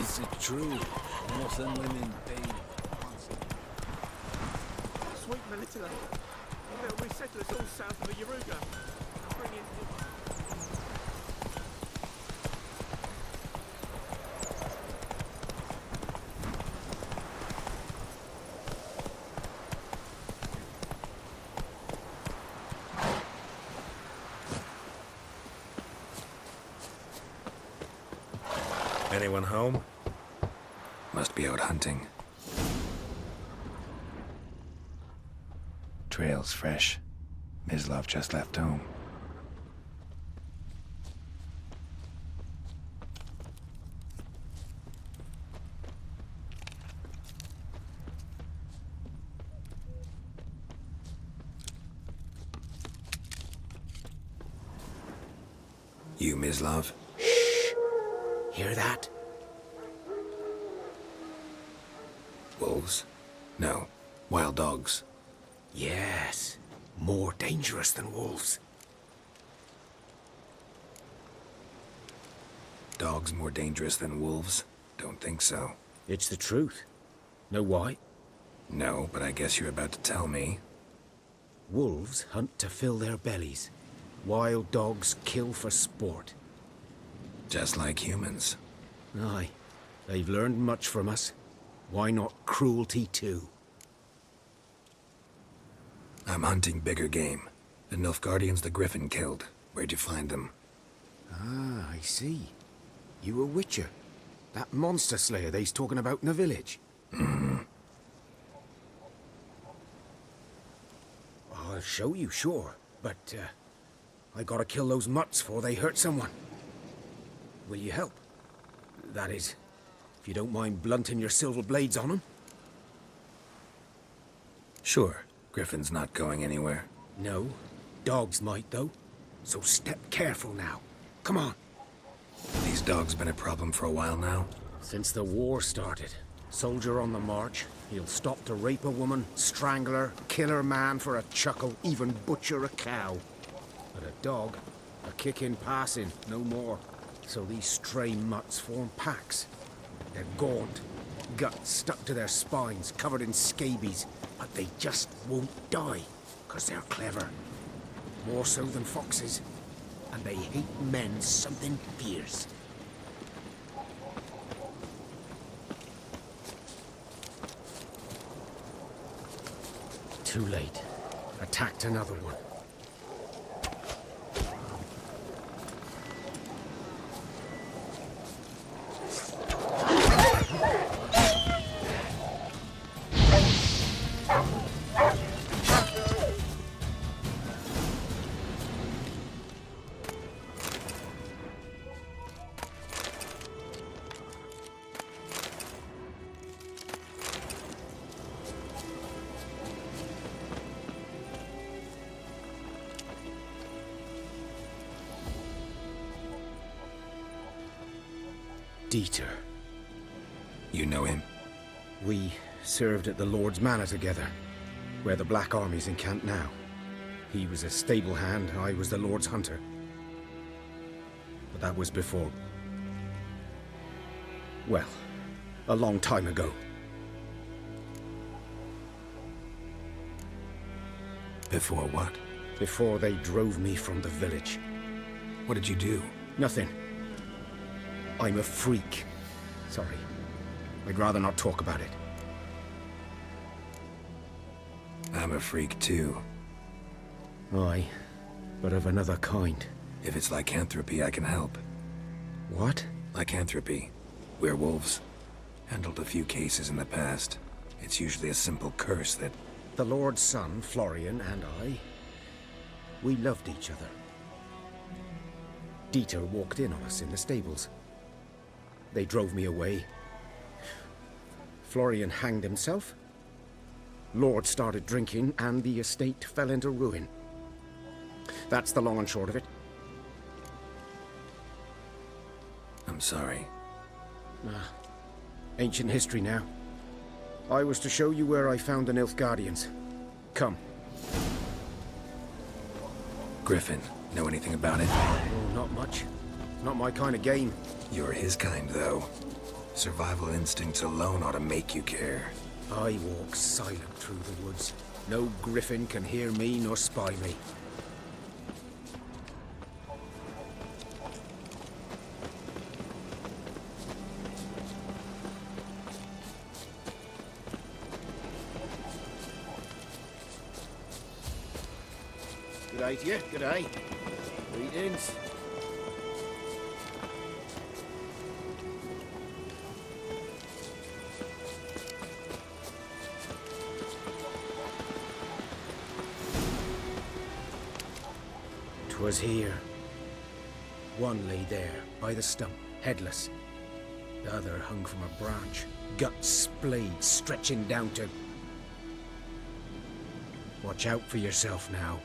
Is it true? Northern women pay. Sweet Melitula. Little resettlers all south of the Yaruga. Bring in... Anyone home? Must be out hunting. Trail's fresh. Mislav just left home. You, Mislav? Hear that? Wolves? No. Wild dogs. Yes. More dangerous than wolves. Dogs more dangerous than wolves? Don't think so. It's the truth. Know why? No, but I guess you're about to tell me. Wolves hunt to fill their bellies. Wild dogs kill for sport. Just like humans. Aye. They've learned much from us. Why not cruelty too? I'm hunting bigger game. The Nilfgaardians the Griffin killed. Where'd you find them? Ah, I see. You a witcher. That monster slayer they's talking about in the village. I'll show you, sure. But, I gotta kill those mutts before they hurt someone. Will you help? That is, if you don't mind blunting your silver blades on them. Sure. Griffin's not going anywhere. No. Dogs might, though. So step careful now. Come on. These dogs been a problem for a while now? Since the war started. Soldier on the march. He'll stop to rape a woman, strangle her, kill her man for a chuckle, even butcher a cow. But a dog, a kick in passing, no more. So these stray mutts form packs. They're gaunt, guts stuck to their spines, covered in scabies. But they just won't die, 'cause they're clever. More so than foxes. And they hate men something fierce. Too late. Attacked another one. Dieter. You know him? We served at the Lord's Manor together, where the Black Army's encamped now. He was a stable hand, I was the Lord's hunter. But that was before... well, a long time ago. Before what? Before they drove me from the village. What did you do? Nothing. I'm a freak. Sorry. I'd rather not talk about it. I'm a freak too. Aye, but of another kind. If it's lycanthropy, I can help. What? Lycanthropy. Werewolves. Handled a few cases in the past. It's usually a simple curse that... The Lord's son, Florian, and I... we loved each other. Dieter walked in on us in the stables. They drove me away. Florian hanged himself. Lord started drinking, and the estate fell into ruin. That's the long and short of it. I'm sorry. Ancient history now. I was to show you where I found the Nilfgaardians. Come. Griffin, know anything about it? Oh, not much. Not my kind of game. You're his kind, though. Survival instincts alone ought to make you care. I walk silent through the woods. No griffin can hear me nor spy me. G'day to you, g'day. Greetings. 'Twas here. One lay there, by the stump, headless. The other hung from a branch, guts splayed, stretching down to... Watch out for yourself now.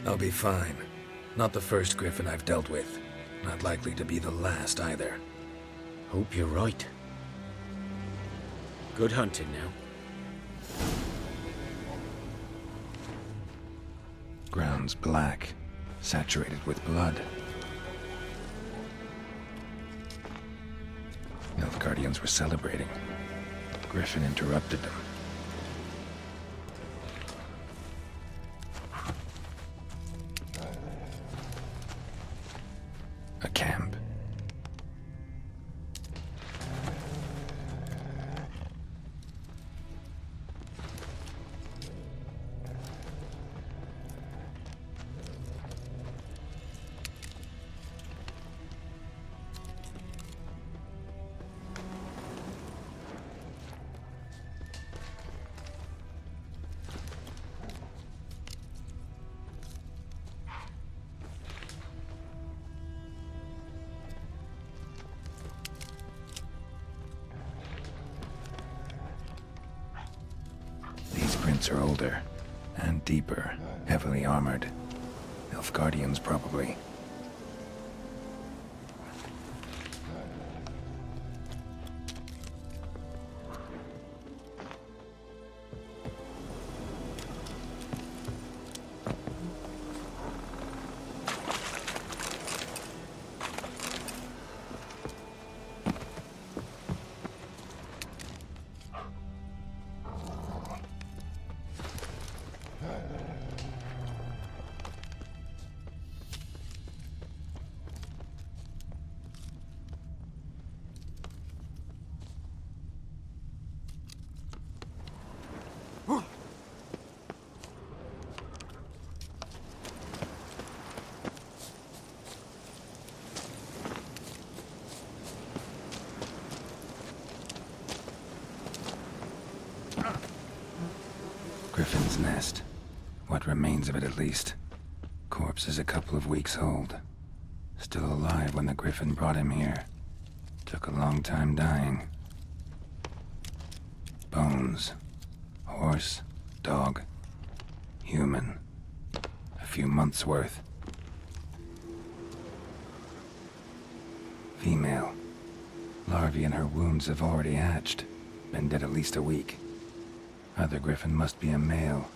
I'll be fine. Not the first griffin I've dealt with. Not likely to be the last either. Hope you're right. Good hunting now. Ground's black, saturated with blood. Nilfgaardians were celebrating. Griffin interrupted them. A camp. Prints are older and deeper, heavily armored. Nilfgaardians, probably. Griffin's nest. What remains of it, at least. Corpse is a couple of weeks old. Still alive when the Griffin brought him here. Took a long time dying. Bones. Horse. Dog. Human. A few months' worth. Female. Larvae in her wounds have already hatched. Been dead at least a week. Other Griffin must be a male.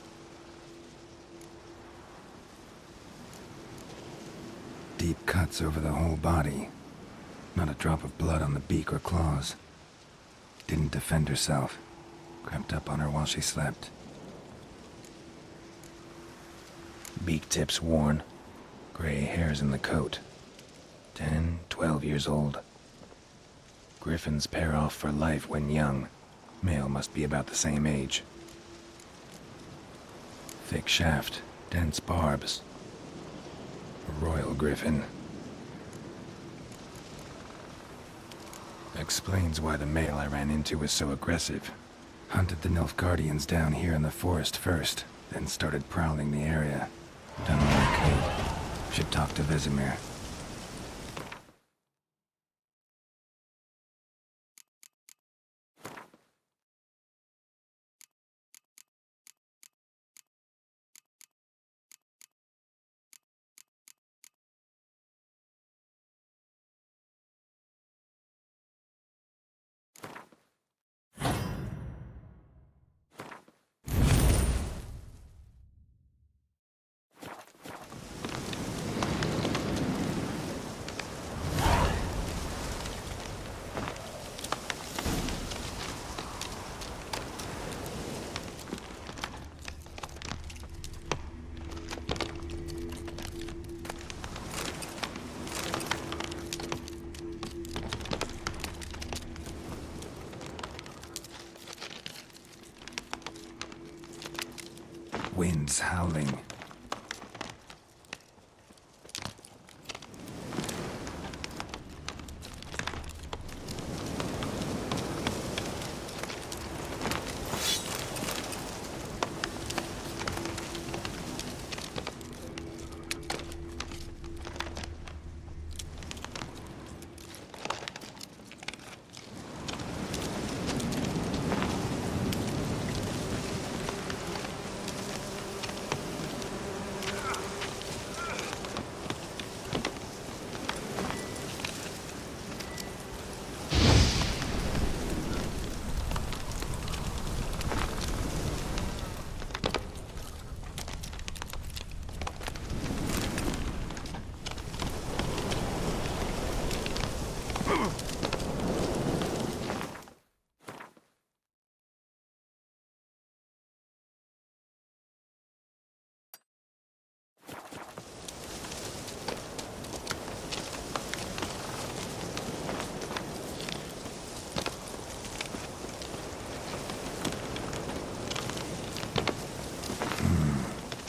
Deep cuts over the whole body. Not a drop of blood on the beak or claws. Didn't defend herself. Crept up on her while she slept. Beak tips worn. Gray hairs in the coat. 10, 12 years old. Griffins pair off for life when young. Male must be about the same age. Thick shaft, dense barbs. A royal griffin. Explains why the male I ran into was so aggressive. Hunted the Nilfgaardians down here in the forest first, then started prowling the area. Done what I could. Should talk to Vesemir. howling.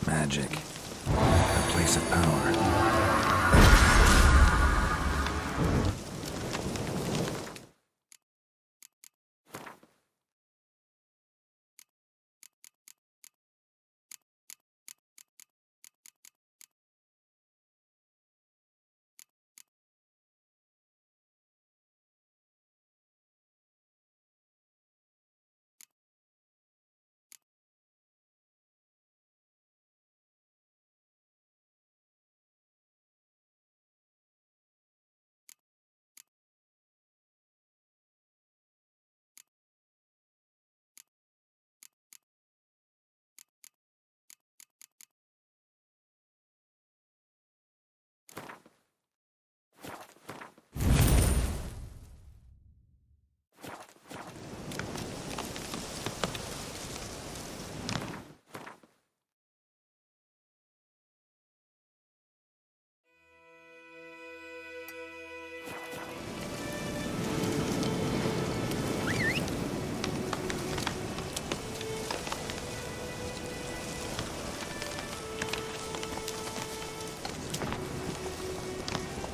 Magic. A place of power.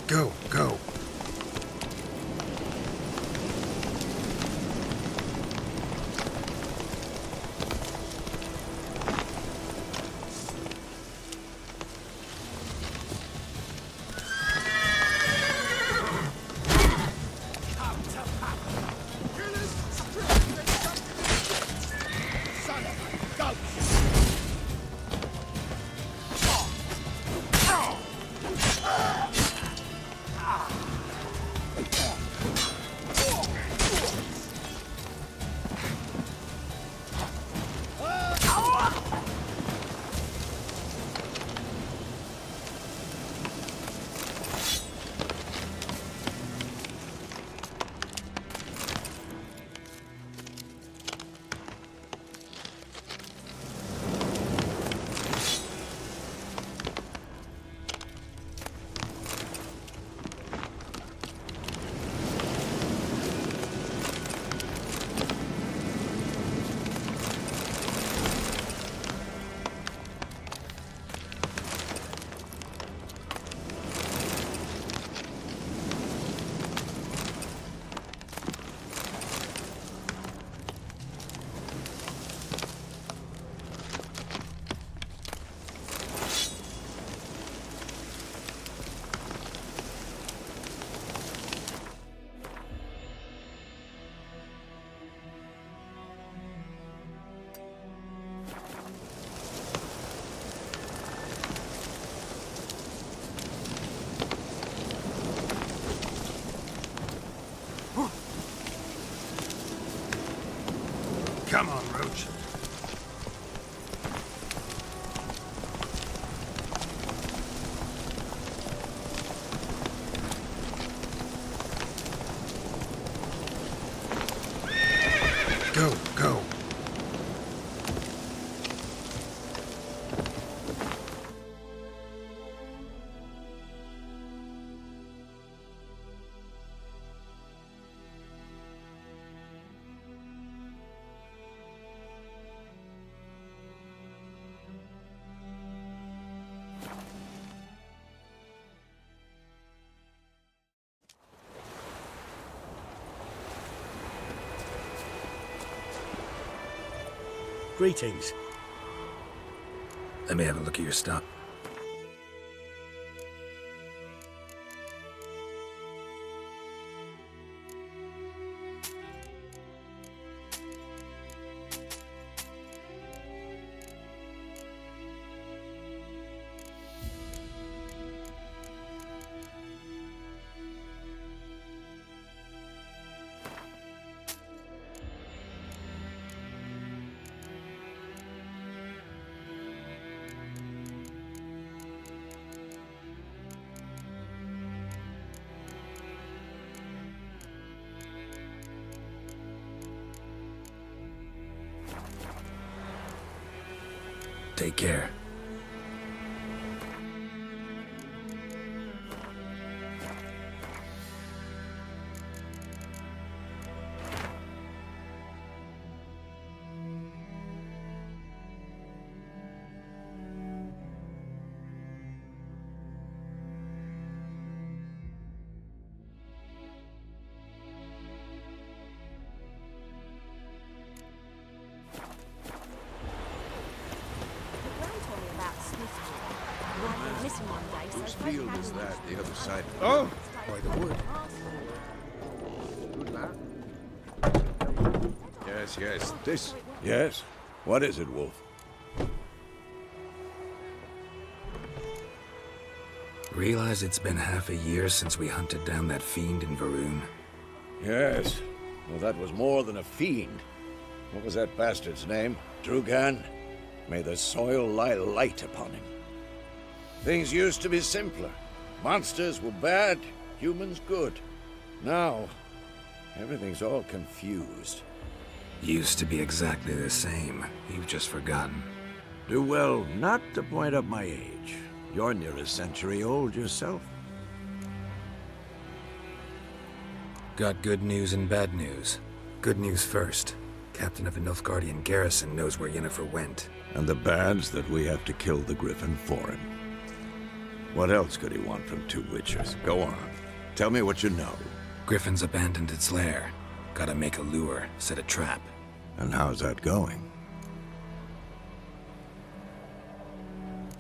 Go, go. Come on, Roach. Go, go. Greetings. Let me have a look at your stuff. Take care. Whose field is that, the other side? Oh! By the wood. Good lad. Yes, yes. This? Yes. What is it, Wolf? Realize it's been half a year since we hunted down that fiend in Varun? Yes. Well, that was more than a fiend. What was that bastard's name? Drugan? May the soil lie light upon him. Things used to be simpler. Monsters were bad, humans good. Now, everything's all confused. Used to be exactly the same. You've just forgotten. Do well not to point up my age. You're near a century old yourself. Got good news and bad news. Good news first. Captain of the Nilfgaardian garrison knows where Yennefer went. And the bad's that we have to kill the Griffin for him. What else could he want from two witchers? Go on. Tell me what you know. Griffin's abandoned its lair. Gotta make a lure, set a trap. And how's that going?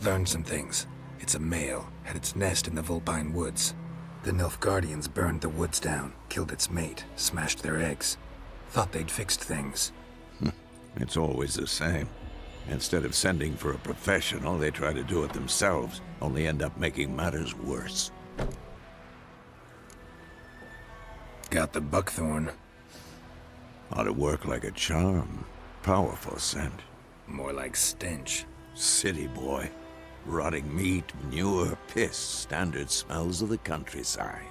Learned some things. It's a male, had its nest in the Vulpine Woods. The Nilfgaardians burned the woods down, killed its mate, smashed their eggs. Thought they'd fixed things. It's always the same. Instead of sending for a professional, they try to do it themselves, only end up making matters worse. Got the buckthorn. Ought to work like a charm. Powerful scent. More like stench. City boy. Rotting meat, manure, piss, standard smells of the countryside.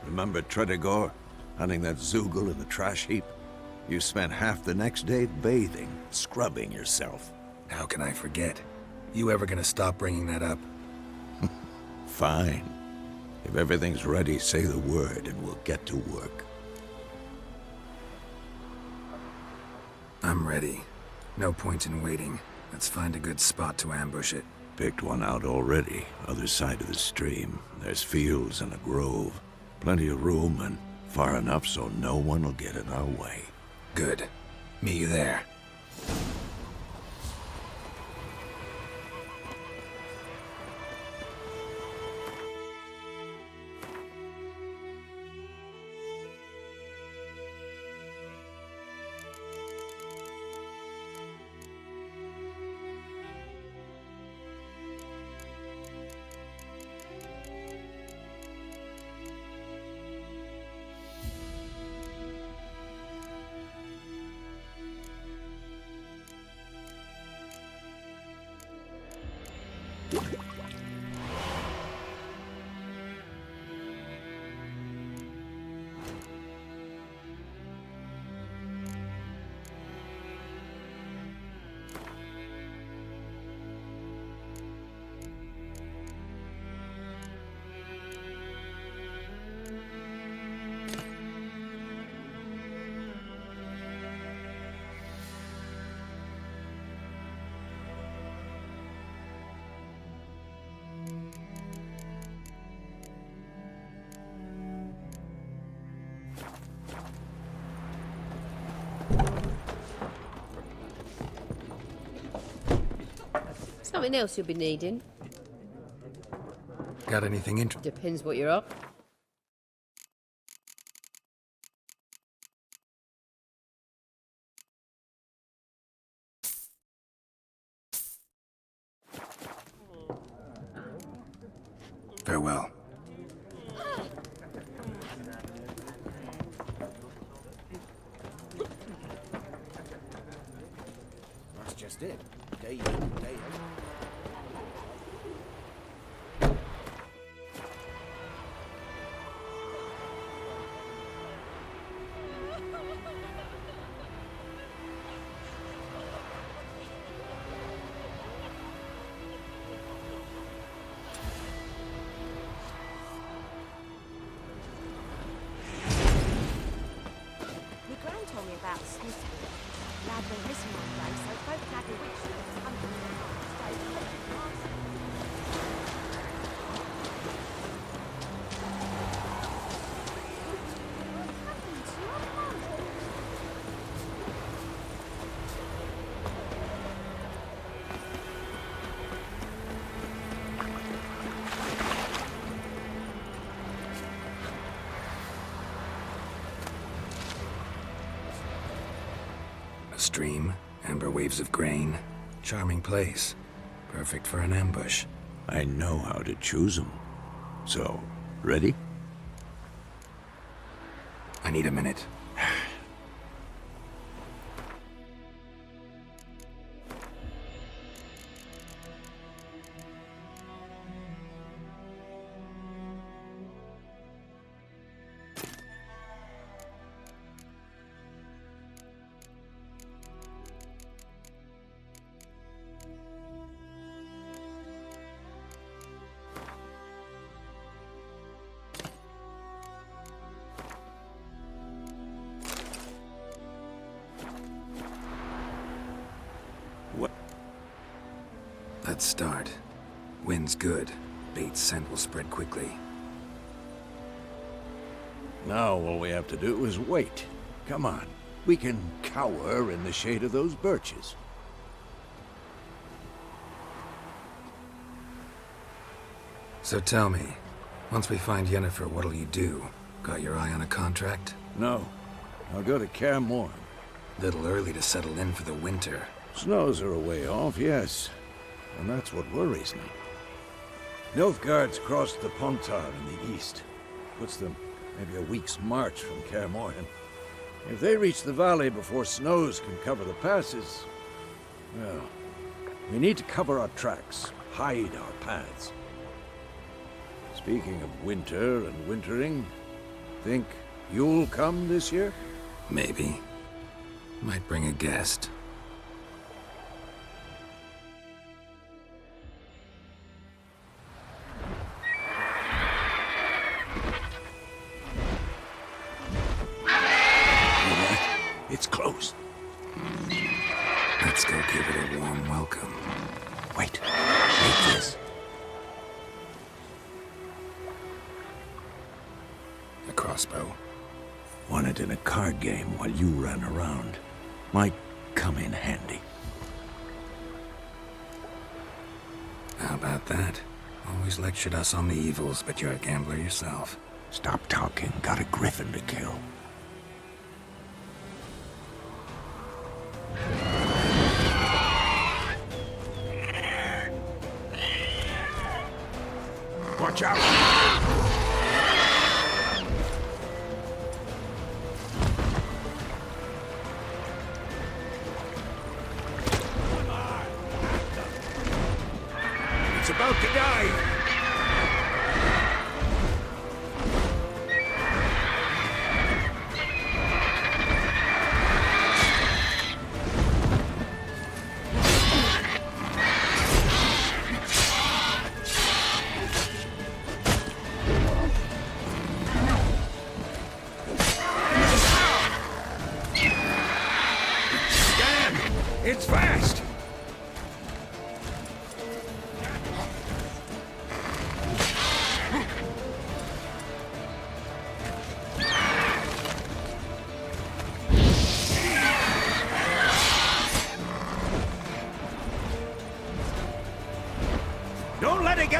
Remember Tredegor? Hunting that Zoogle in the trash heap? You spent half the next day bathing, scrubbing yourself. How can I forget? You ever gonna stop bringing that up? Fine. If everything's ready, say the word and we'll get to work. I'm ready. No point in waiting. Let's find a good spot to ambush it. Picked one out already, other side of the stream. There's fields and a grove. Plenty of room and far enough so no one will get in our way. Good. Meet you there. Something else you'll be needing. Got anything interesting? Depends what you're up. Farewell. That's just it. Day in, day out. My gran told me about Smithfield. Lad went missing one day, so both Dad and Witch was under the A stream, amber waves of grain. Charming place. Perfect for an ambush. I know how to choose them. So, ready? I need a minute. What? Let's start. Wind's good. Bait's scent will spread quickly. Now all we have to do is wait. Come on. We can cower in the shade of those birches. So tell me, once we find Yennefer, what'll you do? Got your eye on a contract? No. I'll go to Kaer Morhen. Little early to settle in for the winter. Snows are a way off, yes. And that's what worries me. Nilfgaard's crossed the Pontar in the east. Puts them maybe a week's march from Kaer Morhen. If they reach the valley before snows can cover the passes, well, we need to cover our tracks, hide our paths. Speaking of winter and wintering, think you'll come this year? Maybe. Might bring a guest. It's close. Let's go give it a warm welcome. Wait. Take this. A crossbow. Won it in a card game while you ran around. Might come in handy. How about that? Always lectured us on the evils, but you're a gambler yourself. Stop talking. Got a griffin to kill. Watch out! It's about to die!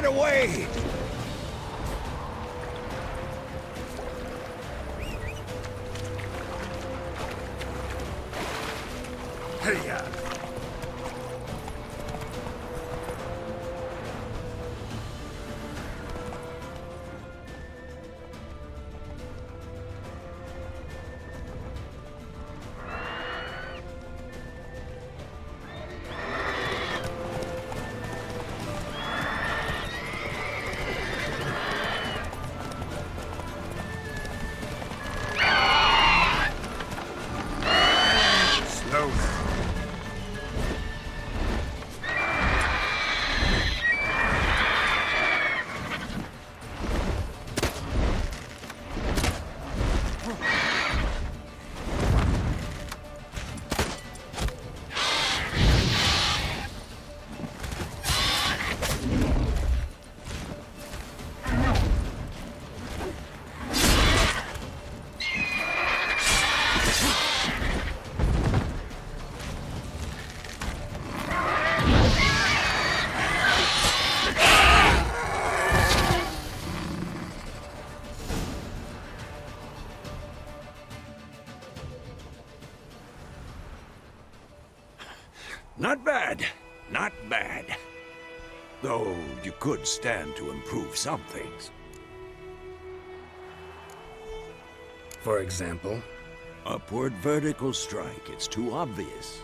away! Hey-ya! Not bad. Not bad. Though you could stand to improve some things. For example? Upward vertical strike. It's too obvious.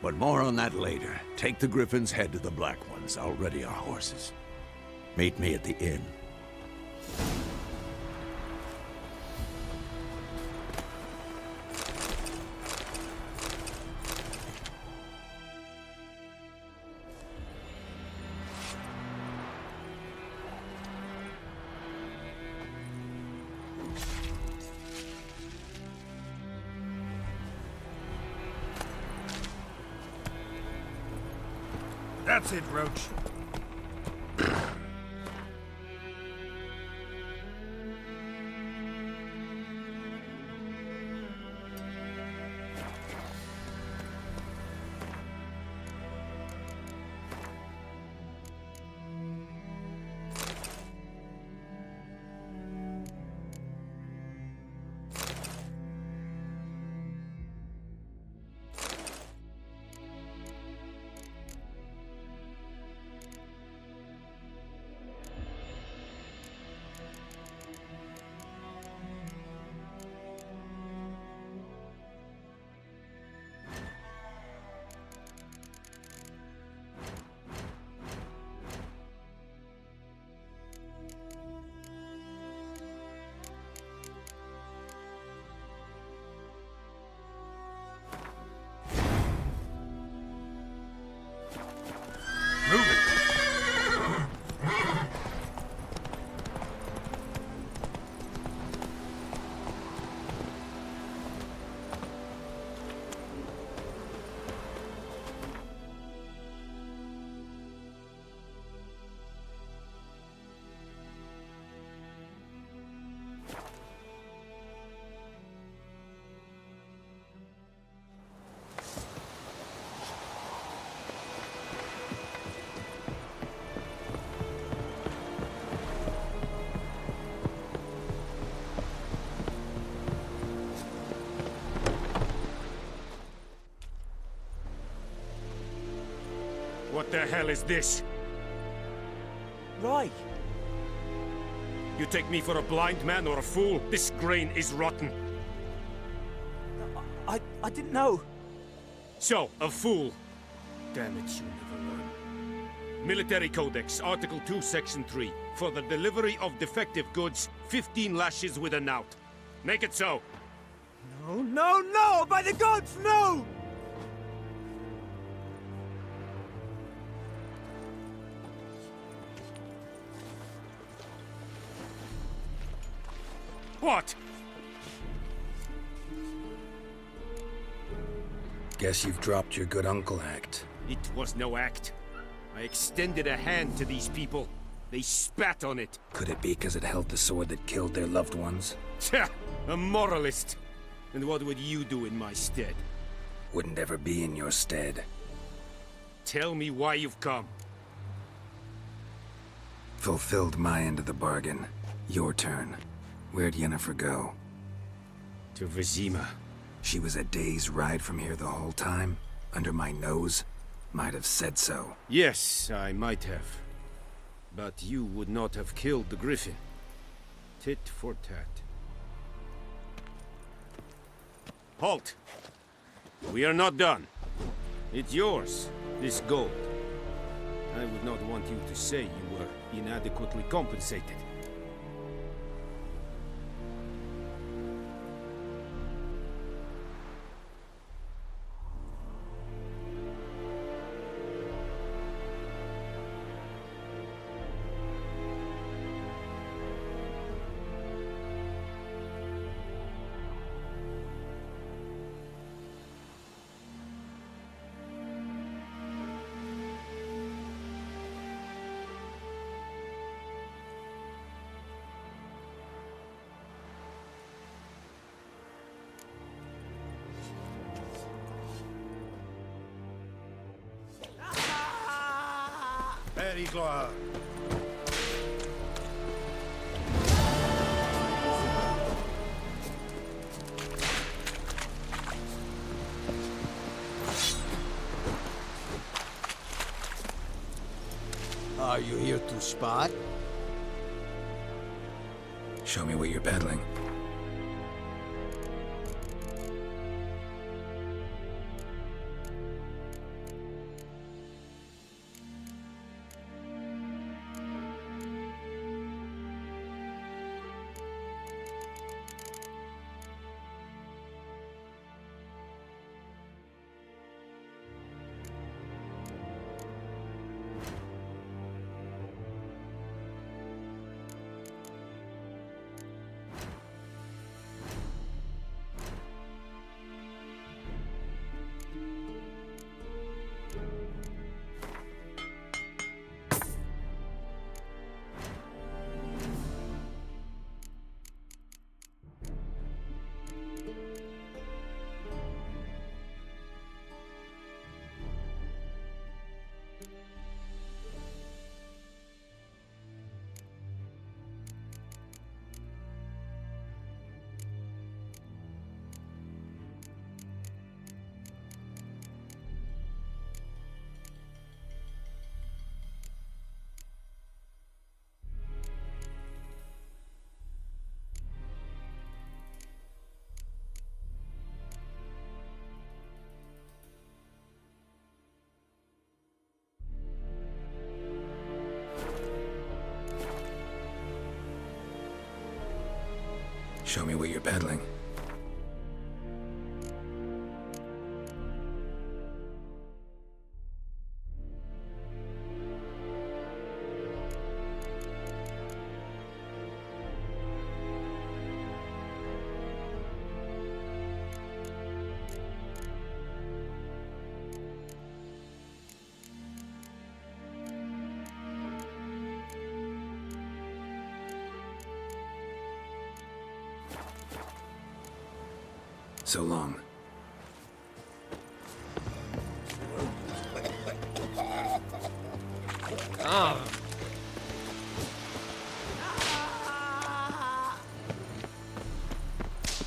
But more on that later. Take the Griffin's head to the Black Ones. I'll ready our horses. Meet me at the inn. That's it, Roach. What the hell is this? Right. You take me for a blind man or a fool? This grain is rotten. I didn't know. So, a fool. Damn it, you'll never learn. Military Codex, Article 2, Section 3. For the delivery of defective goods, 15 lashes with a knout. Make it so. No, no, no! By the gods, no! What? Guess you've dropped your good uncle act. It was no act. I extended a hand to these people. They spat on it. Could it be because it held the sword that killed their loved ones? Tja, a moralist. And what would you do in my stead? Wouldn't ever be in your stead. Tell me why you've come. Fulfilled my end of the bargain. Your turn. Where'd Yennefer go? To Vizima. She was a day's ride from here the whole time? Under my nose? Might have said so. Yes, I might have. But you would not have killed the griffin. Tit for tat. Halt! We are not done. It's yours, this gold. I would not want you to say you were inadequately compensated. Perigloire. Are you here to spy? Show me what you're peddling. Show me what you're peddling. So long.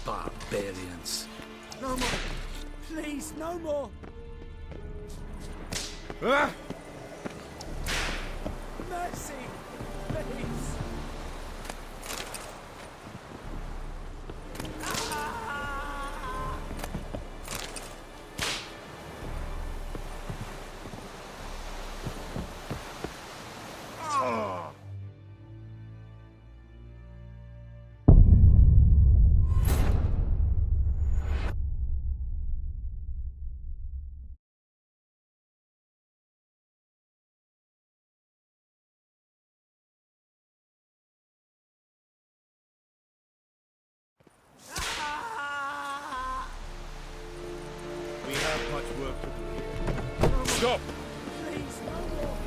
Barbarians. No more. Please, no more. Mercy. Please. We have much work to do here. Stop! Please, no more.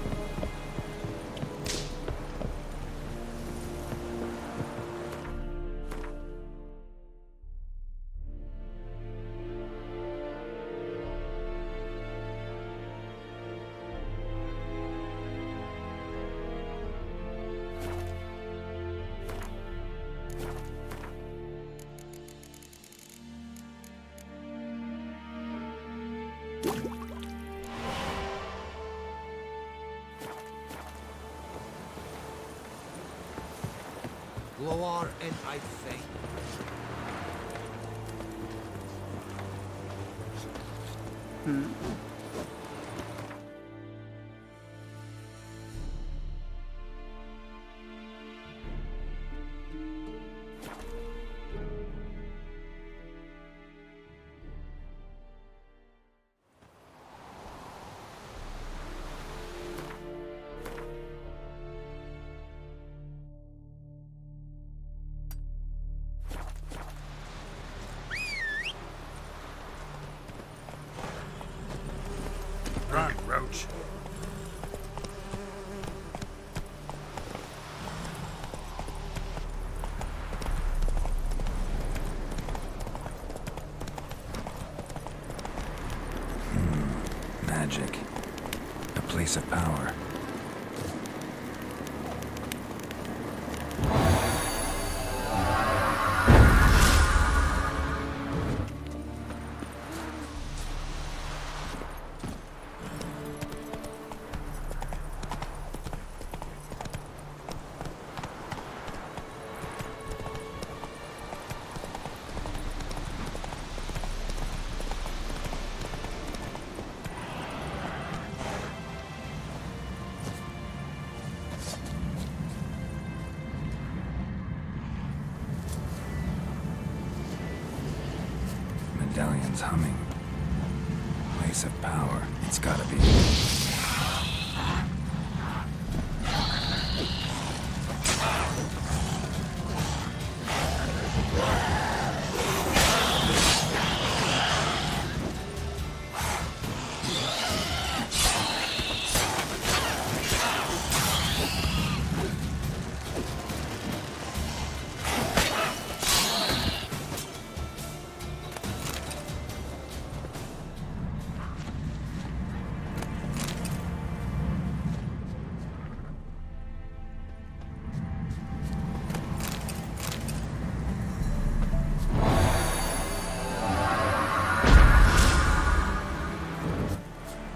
Loar and I think. Run, Roach. Magic. A place of power. Medallion's humming. Place of power. It's gotta be.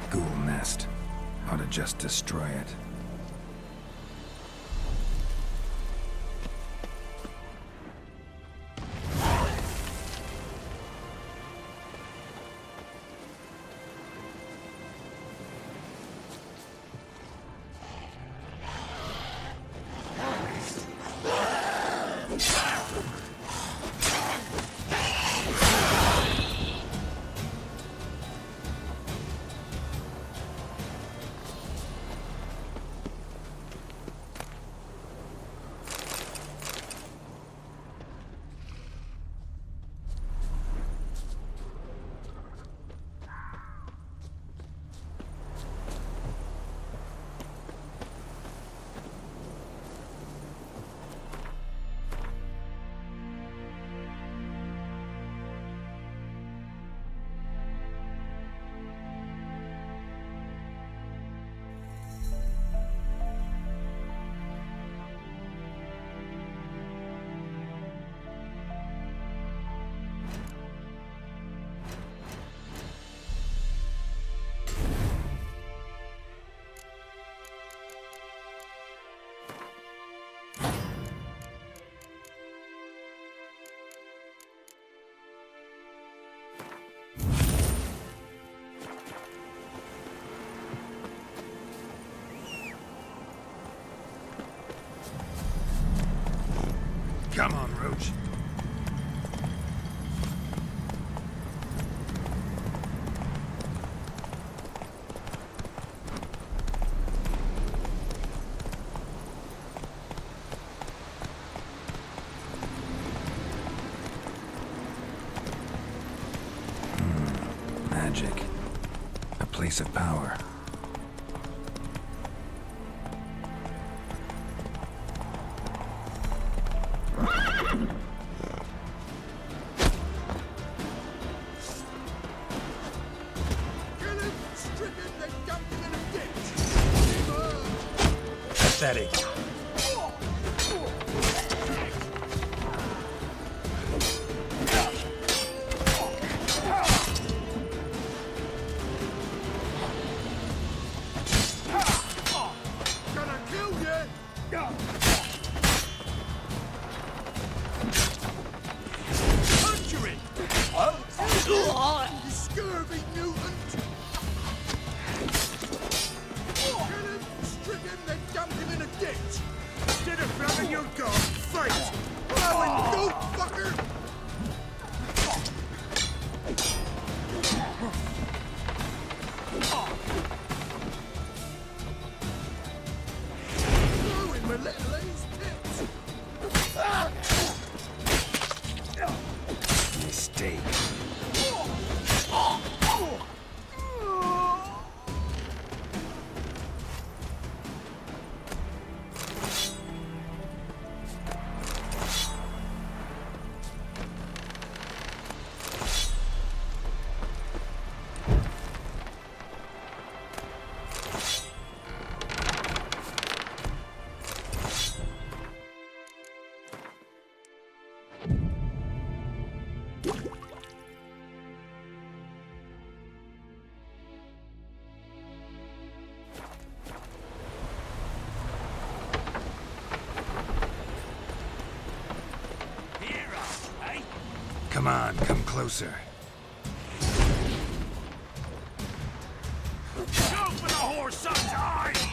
Ghoul nest. Ought to just destroy it. Come on, Roach. Magic. A place of power. Pathetic. And you're gone. Fight! Blow and go, fucker! Blowing my little ace tits! Mistake. Come on, come closer. Go for the whoreson's eyes!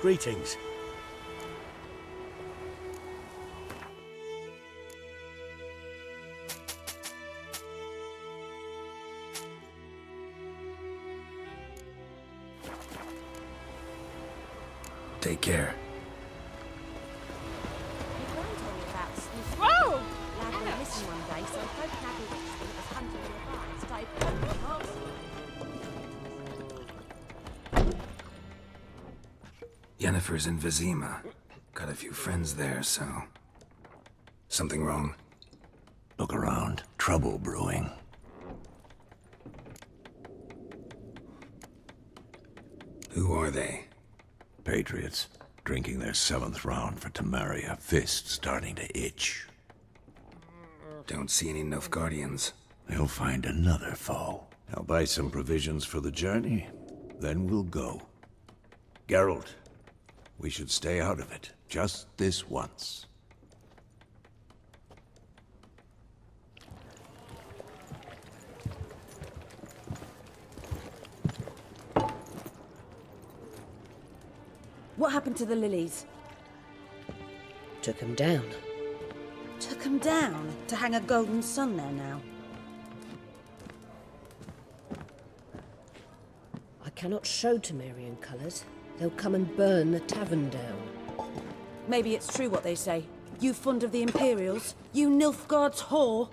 Greetings. Take care. You weren't told me about Snoop. Whoa! Lad went missing one day, so folk Naggy Witchton was hunting nearby. Started poking the holes. Yennefer's in Vizima. Got a few friends there, so... Something wrong? Look around. Trouble brewing. Who are they? Patriots. Drinking their 7th round for Temeria. Fist starting to itch. Don't see any Nilfgaardians. They'll find another foe. I'll buy some provisions for the journey. Then we'll go. Geralt, we should stay out of it. Just this once. What happened to the lilies? Took him down. Took them down to hang a golden sun there now. I cannot show Temerian colours. They'll come and burn the tavern down. Maybe it's true what they say. You fond of the Imperials? You Nilfgaard's whore?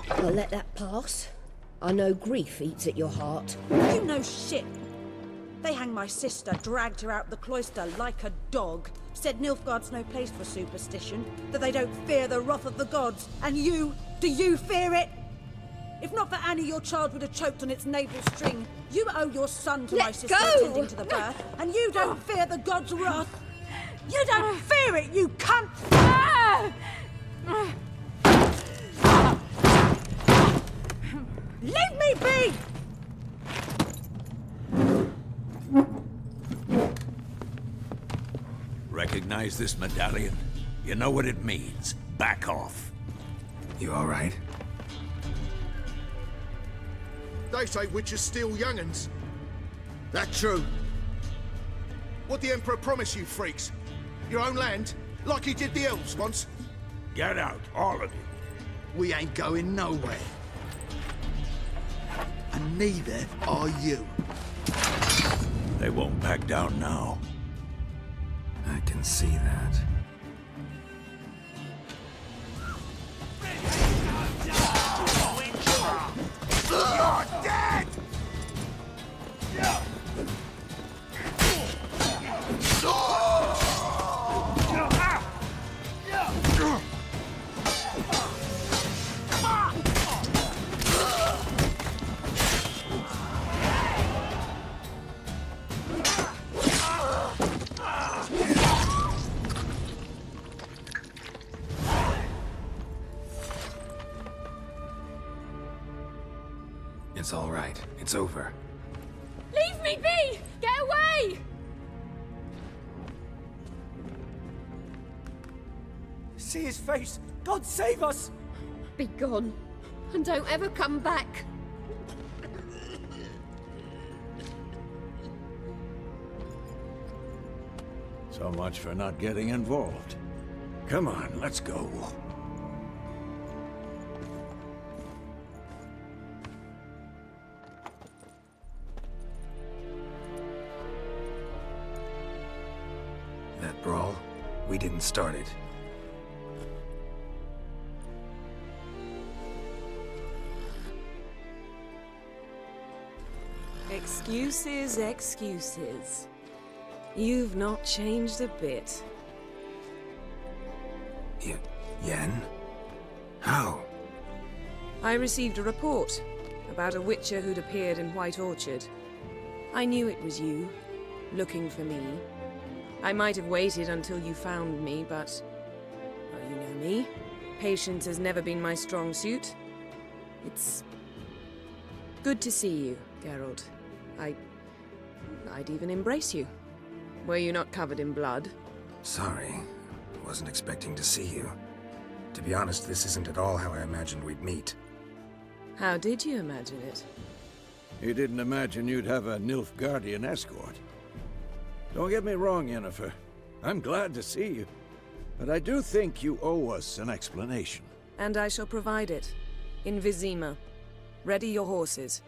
I'll let that pass. I know grief eats at your heart. You know shit. They hang my sister, dragged her out the cloister like a dog. said Nilfgaard's no place for superstition, that they don't fear the wrath of the gods. And you, do you fear it? If not for Annie, your child would have choked on its navel string. You owe your son to my sister attending to the birth, and you don't fear the gods' wrath. You don't fear it, you cunt! Leave me be! Recognize this medallion? You know what it means. Back off. You all right? They say witches steal young'uns. That true? What the Emperor promise you, freaks? Your own land? Like he did the elves once? Get out, all of you. We ain't going nowhere. And neither are you. They won't back down now. I can see that. You're dead! It's all right. It's over. Leave me be! Get away! See his face! God save us! Be gone, and don't ever come back. So much for not getting involved. Come on, let's go. That brawl, we didn't start it. Excuses, excuses. You've not changed a bit. Yen? How? I received a report about a witcher who'd appeared in White Orchard. I knew it was you, looking for me. I might have waited until you found me, but... well, you know me. Patience has never been my strong suit. It's... good to see you, Geralt. I'd even embrace you. Were you not covered in blood? Sorry. Wasn't expecting to see you. To be honest, this isn't at all how I imagined we'd meet. How did you imagine it? You didn't imagine you'd have a Nilfgaardian escort. Don't get me wrong, Yennefer. I'm glad to see you. But I do think you owe us an explanation. And I shall provide it. In Vizima. Ready your horses.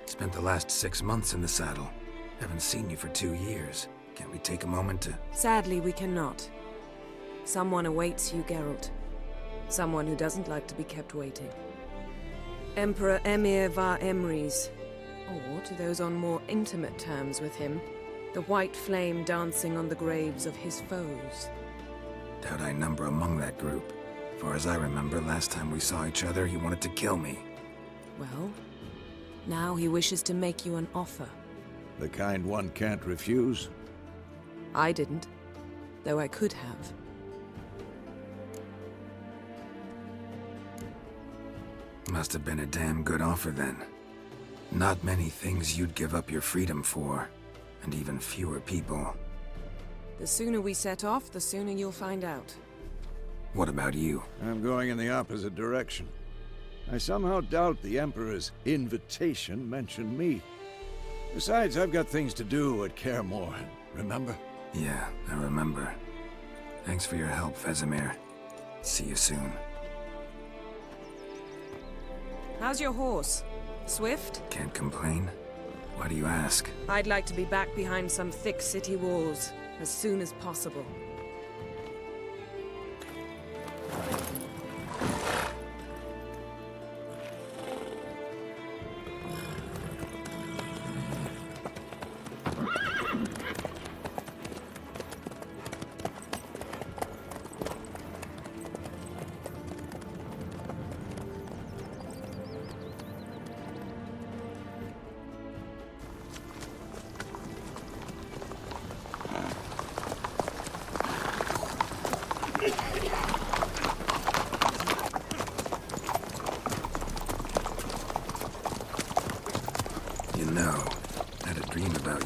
Spent the last 6 months in the saddle. Haven't seen you for 2 years. Can't we take a moment to... Sadly, we cannot. Someone awaits you, Geralt. Someone who doesn't like to be kept waiting. Emperor Emhyr var Emreis. Or, to those on more intimate terms with him, the white flame dancing on the graves of his foes. Doubt I number among that group. Far as I remember, last time we saw each other, he wanted to kill me. Well, now he wishes to make you an offer. The kind one can't refuse? I didn't, though I could have. Must have been a damn good offer then. Not many things you'd give up your freedom for, and even fewer people. The sooner we set off, the sooner you'll find out. What about you? I'm going in the opposite direction. I somehow doubt the Emperor's invitation mentioned me. Besides, I've got things to do at Kaer Morhen, remember? Yeah, I remember. Thanks for your help, Vesemir. See you soon. How's your horse? Swift? Can't complain. Why do you ask? I'd like to be back behind some thick city walls as soon as possible.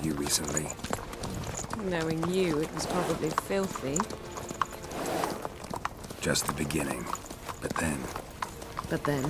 you recently? Knowing you, it was probably filthy. Just the beginning. But then... But then...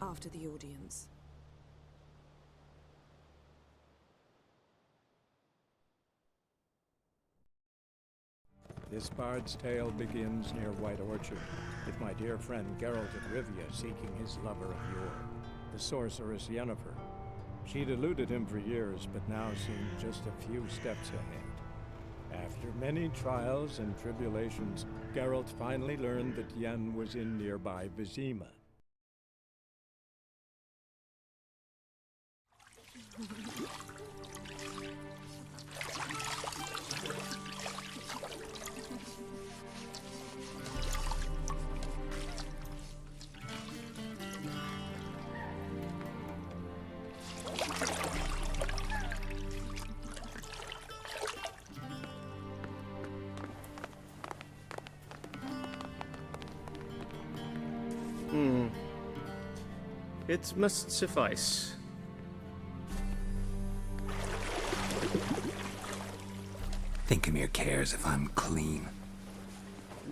After the audience. This bard's tale begins near White Orchard, with my dear friend Geralt of Rivia seeking his lover of yore, the sorceress Yennefer. She'd eluded him for years, but now seemed just a few steps ahead. After many trials and tribulations, Geralt finally learned that Yen was in nearby Vizima. It must suffice. Thinkamere cares if I'm clean.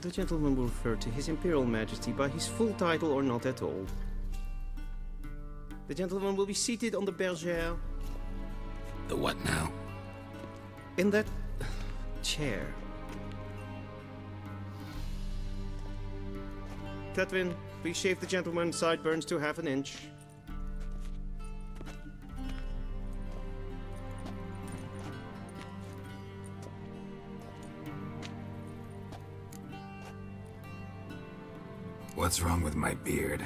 The gentleman will refer to His Imperial Majesty by his full title or not at all. The gentleman will be seated on the bergère. The what now? In that chair. Tedwin, please shave the gentleman's sideburns to half an inch. What's wrong with my beard?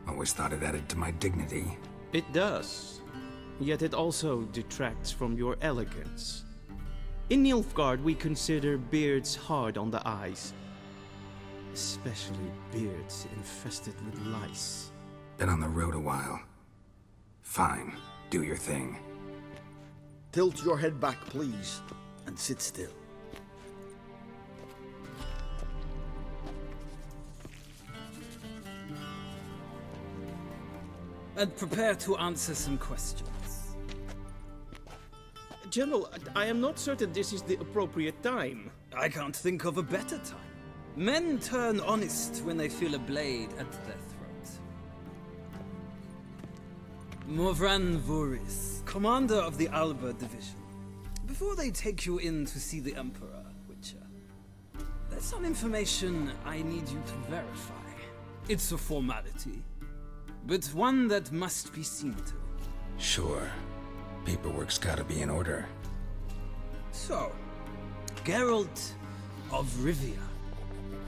Always thought it added to my dignity. It does. Yet it also detracts from your elegance. In Nilfgaard, we consider beards hard on the eyes. Especially beards infested with lice. Been on the road a while. Fine, do your thing. Tilt your head back, please, and sit still. And prepare to answer some questions. General, I am not certain this is the appropriate time. I can't think of a better time. Men turn honest when they feel a blade at their throat. Morvran Voorhis, commander of the Alba Division. Before they take you in to see the Emperor, Witcher, there's some information I need you to verify. It's a formality, but one that must be seen to. Sure. Paperwork's gotta be in order. So, Geralt of Rivia.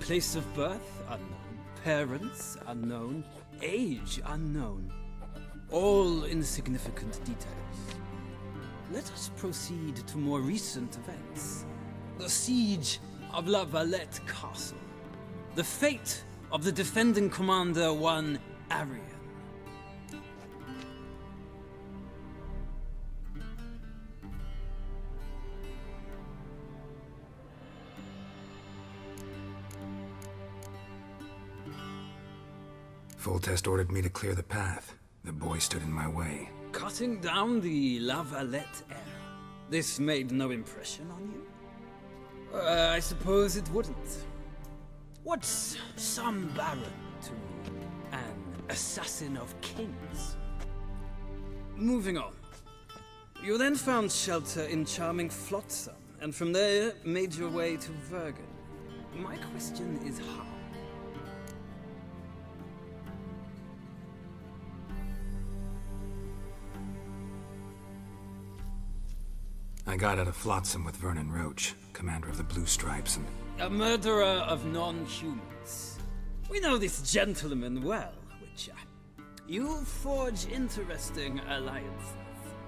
Place of birth unknown, parents unknown, age unknown. All insignificant details. Let us proceed to more recent events. The siege of La Valette Castle. The fate of the defending commander, one Arian. Foltest ordered me to clear the path. The boy stood in my way. Cutting down the La Valette heir. This made no impression on you? I suppose it wouldn't. What's some baron to an assassin of kings. Moving on. You then found shelter in charming Flotsam, and from there made your way to Vergen. My question is how? I got out of Flotsam with Vernon Roach, commander of the Blue Stripes, and... A murderer of non-humans. We know this gentleman well, Witcher. You forge interesting alliances.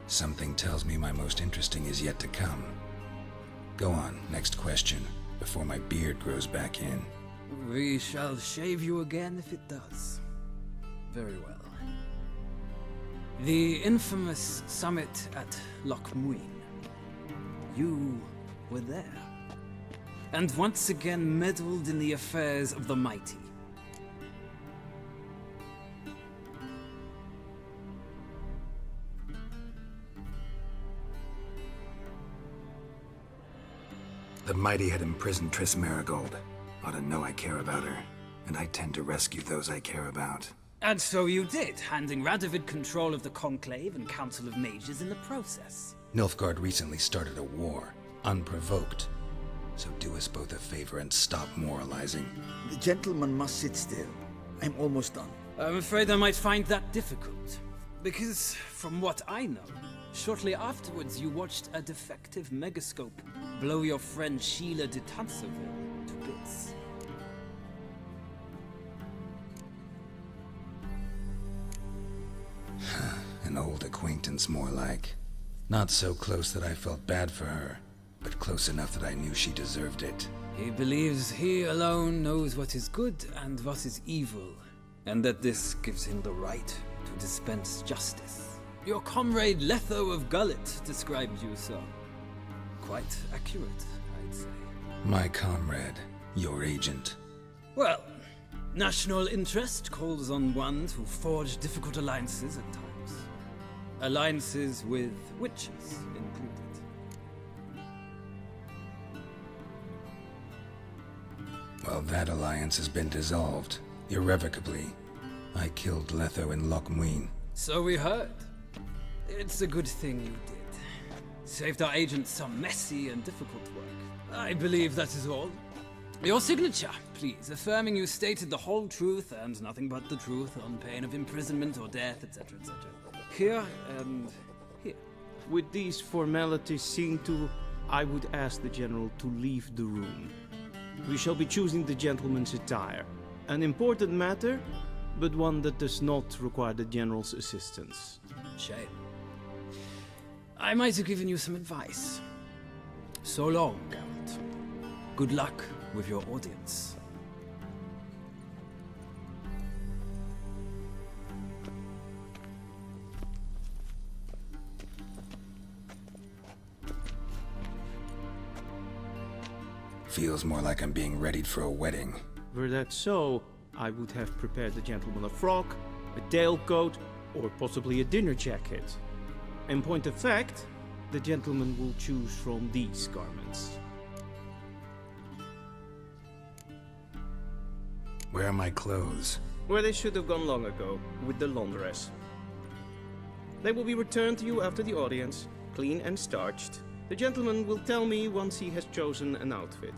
Something tells me my most interesting is yet to come. Go on, next question, before my beard grows back in. We shall shave you again if it does. Very well. The infamous summit at Loch Muin. You were there. And once again meddled in the affairs of the mighty. The mighty had imprisoned Triss Merigold. Ought to know I care about her, and I tend to rescue those I care about. And so you did, handing Radovid control of the Conclave and Council of Mages in the process. Nilfgaard recently started a war, unprovoked. So do us both a favor and stop moralizing. The gentleman must sit still. I'm almost done. I'm afraid I might find that difficult. Because, from what I know, shortly afterwards you watched a defective megascope blow your friend Sheila de Tanserville to bits. An old acquaintance, more like. Not so close that I felt bad for her, but close enough that I knew she deserved it. He believes he alone knows what is good and what is evil, and that this gives him the right to dispense justice. Your comrade Letho of Gullet described you so. Quite accurate, I'd say. My comrade, your agent. Well, national interest calls on one to forge difficult alliances at times. Alliances with witches included. Well, that alliance has been dissolved, irrevocably. I killed Letho in Loch Muin. So we heard. It's a good thing you did. Saved our agent some messy and difficult work. I believe that is all. Your signature, please, affirming you stated the whole truth and nothing but the truth on pain of imprisonment or death, etc., etc. Here and here. With these formalities seen to, I would ask the General to leave the room. We shall be choosing the gentleman's attire. An important matter, but one that does not require the General's assistance. Shame. I might have given you some advice. So long, Geralt. Good luck with your audience. Feels more like I'm being readied for a wedding. Were that so, I would have prepared the gentleman a frock, a tailcoat, or possibly a dinner jacket. In point of fact, the gentleman will choose from these garments. Where are my clothes? Where they should have gone long ago, with the laundress. They will be returned to you after the audience, clean and starched. The gentleman will tell me once he has chosen an outfit.